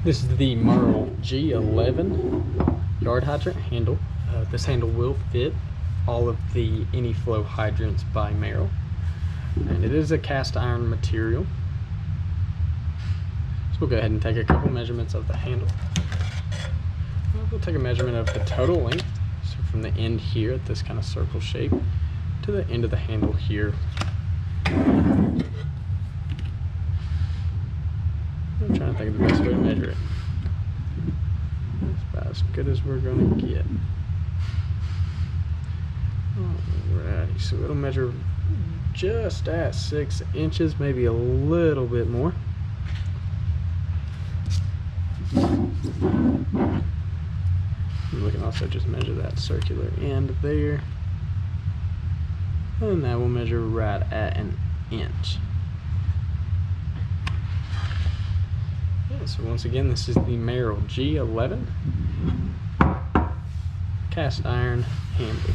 This is the Merrill G-11 yard hydrant handle. This handle will fit all of the Anyflow hydrants by Merrill, and it is a cast iron material. So we'll go ahead and take a couple measurements of the handle. We'll take a measurement of the total length, so from the end here at this kind of circle shape to the end of the handle here. I'm trying to think of the best way to measure it. That's about as good as we're going to get. Alrighty, so it'll measure just at 6 inches, maybe a little bit more. We can also just measure that circular end there. And that will measure right at 1 inch. So once again, this is the Merrill G-11 cast iron handle.